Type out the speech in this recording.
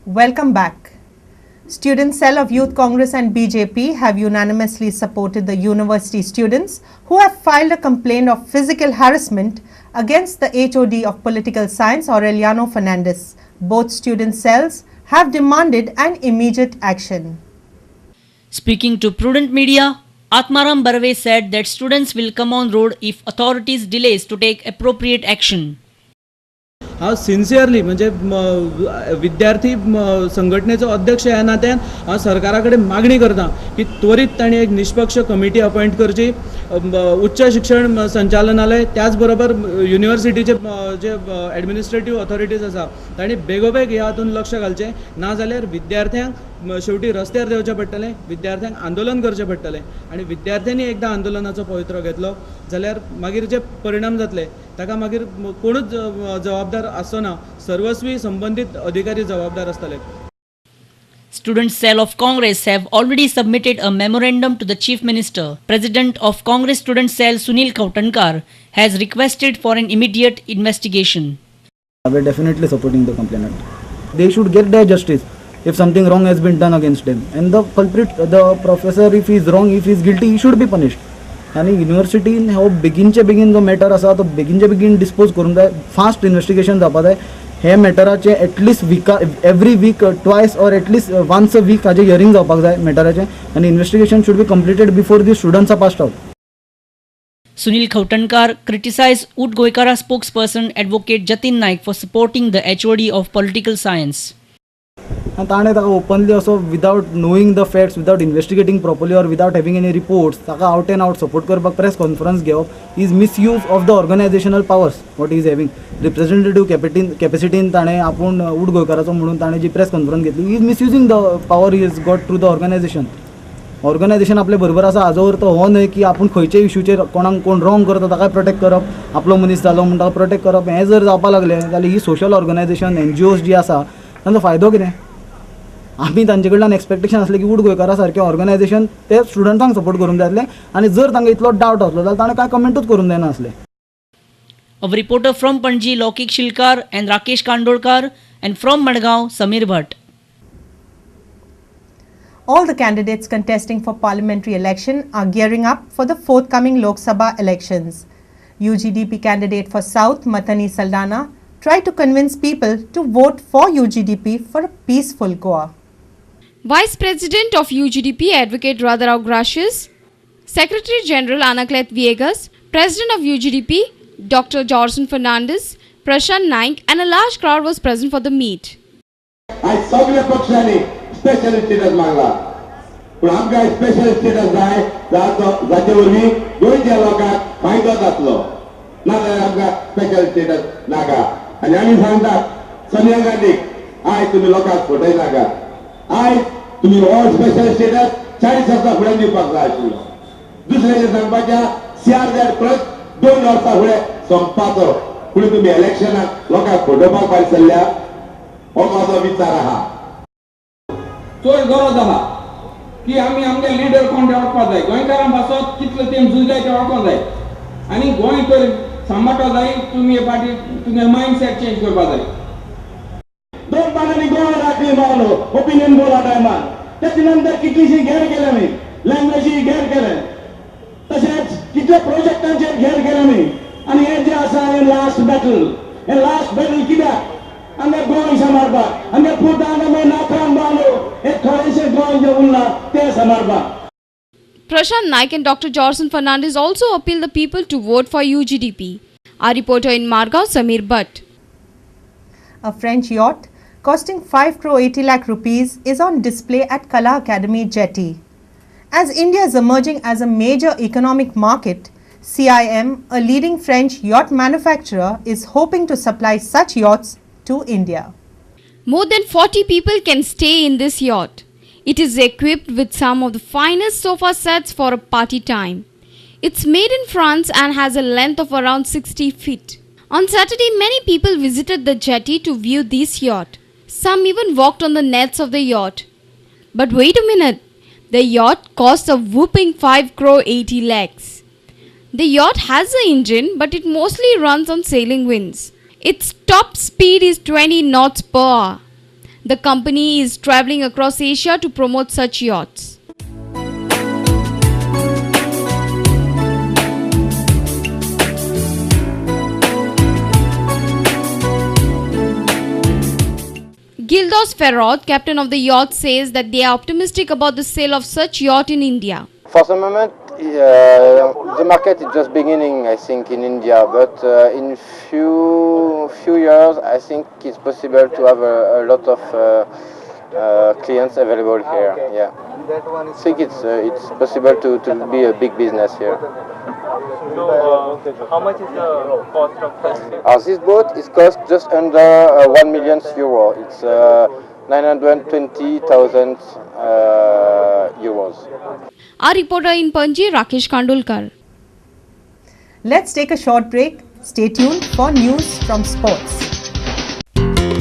Welcome back. Student cell of Youth Congress and BJP have unanimously supported the university students who have filed a complaint of physical harassment against the HOD of Political Science, Aureliano Fernandez. Both student cells have demanded an immediate action. Speaking to Prudent Media, Atmaram Barve said that students will come on road if authorities delays to take appropriate action. हांव sincerely म्हणजे विद्यार्थी संघटनेचो अध्यक्ष ह्या नात्यान हांव सरकारा कडेन मागणी करता की त्वरीत तांणी एक निष्पक्ष कमिटी अपॉयंट करची. उच्च शिक्षण संचालनालय त्याच बरोबर युनिव्हर्सिटीचे जे एडमिनिस्ट्रेटीव ऑथॉरिटीज आसा तांणी बेगोबेग ह्या हातून लक्ष घालचें, ना जाल्यार विद्यार्थ्यांक शेवटी रस्त्यार देंवचें पडटलें, विद्यार्थ्यांक आंदोलन करचें पडटलें आनी विद्यार्थ्यांनी एकदां आंदोलनाचो पवित्रो घेतलो जाल्यार मागीर जे परिणाम जातले ताका मागीर कोणूच जबाबदार आसना, सर्वस्वी संबंधित अधिकारी जबाबदार आसतले. Student cell of Congress have already submitted a memorandum to the Chief Minister. President of Congress Student Cell Sunil Kautankar has requested for an immediate investigation. We are definitely supporting the complainant. They should get their justice if something wrong has been done against them. And the culprit, the professor, if he is wrong, if he is guilty, he should be punished. आणि युनिव्हर्सिटीन हो बेगीनचे बेगीन जो matter आसा तो बेगीनचे बेगीन dispose करूंक जाय, fast investigation जावपा जाय. हे मॅटराचे at least every week twice or at least once a week हाजे हियरिंग जावपाक जाय मॅटराचे आनी investigation should be completed before the students are passed out. Sunil Kautankar criticized UT Goikara spokesperson Advocate Jatin Naik for supporting the HOD of Political Science. And ताणे ताका openly असो without knowing the facts, without investigating properly or without having any reports ताका out and out support करपाक press conference घेवप is misuse of the organisational powers what is having. Representative कॅपेसिटीन ताणें आपूण उट गोंयकाराचो म्हणून ताणें जी प्रेस कॉन्फरन्स घेतली is misusing the power is got through the organisation. Organisation आपले बरोबर आसा हाजो अर्थ हो न्हय की आपूण खंयच्या इश्यूचेर कोणाक कोण रॉंग करता ताका प्रोटेक्ट करप, आपलो मनीस जालो म्हणून ताका प्रोटेक्ट करप. हें जर जावपाक लागलें जाल्यार ही सोशल ऑर्गनायझेशन NGOs जी आसा तांचो फायदो कितें? आमी तांचे कडल्यान एक्सपेक्टेशन आसलें की उट गोंयकारा सारकें ऑर्गनायझेशन ते स्टुडंट्सांक सपोर्ट करूंक जाय आसलें आनी जर तांकां इतलो डावट आसलो जाल्यार ताणें कांय कमेंटूच करूंक जायना आसलें. Our reporter from Panji, Lokik Shilkar and Rakesh Kandolkar, and from Madgaon, Samir Bhatt. All the candidates contesting for parliamentary election are gearing up for the forthcoming Lok Sabha elections. UGDP candidate for South, Matani Saldana, tried to convince people to vote for UGDP for a peaceful Goa. Vice President of UGDP Advocate Radharao Gracious, Secretary General Anaclet Viegas, President of UGDP Dr. Jorson Fernandez, Prashant Naik and a large crowd was present for the meet. आज सगळ्या पक्षांनी special status मागला, पण आमकां special status जाय जाचे वरवीं गोंयच्या लोकांक फायदो जातलो, नाजाल्यार आमकां स्पेशल स्टेटस नाका. आनी आमी सांगतात सोनिया गांधीक आयज तुमी लोकांक फटय नाका, आयज तुमी हो स्पेशल स्टेटस 40 वर्सां फुडें दिवपाक जाय आशिल्लो. दुसऱ्याचें सांगपाचें CRZ प्लस 2 वर्सां फुडें संपपाचो, पूण तुमी इलेक्शनाक लोकांक फटोवपाक भायर सरल्या, हो माझो विचार आहा. चोय गरज आहा की आमी आमगे लिडर कोण वळखपाक जाय, गोंयकारां पासत कितले तेम झुजले ते वळखूंक जाय आनी गोंय तर सांबाळटा जाय. तुमी हे फाटी तुमगे मायंडसेट चेंज करपाक जाय. 2 पानांनी गोवा राखली मागलो ओपिनियन बोला टायमार, त्याच्या नंतर कितलीशी घेर केले मी, लँग्वेजी घेर केले, तशेंच कितले प्रोजेक्टांचेर घेर केले मी. आनी हे जे आसा हे लास्ट बॅटल कित्याक आमगे गोंय सांबाळपाक, आमगे पुता आमगे नाथराम बांदो हे थोडेशे गोंय जे उरला ते सांबाळपाक. Prashant Naik and Dr. Jorson Fernandez also appealed the people to vote for UGDP. Our reporter in Margao, Samir Bhatt. A French yacht costing 5 crore 80 lakh rupees is on display at Kala Academy Jetty. As India is emerging as a major economic market, CIM, a leading French yacht manufacturer, is hoping to supply such yachts to India. More than 40 people can stay in this yacht. It is equipped with some of the finest sofa sets for a party time. It's made in France and has a length of around 60 feet. On Saturday, many people visited the jetty to view this yacht. Some even walked on the nets of the yacht. But wait a minute, the yacht costs a whopping 5 crore 80 lakhs. The yacht has an engine, but it mostly runs on sailing winds. Its top speed is 20 knots per hour. The company is traveling across Asia to promote such yachts. Gildos Ferrot, captain of the yacht, says that they are optimistic about the sale of such yacht in India. For the moment, the market is just beginning, I think, in India. But in few years, I think it's possible to have a lot of clients available here. Yeah, I think it's possible to be a big business here. So, how much is the cost of this? This boat is cost just under 1 million euro. It's 920,000 euros. Our reporter in Panji, Rakesh Kandolkar. Let's take a short break. Stay tuned for news from sports.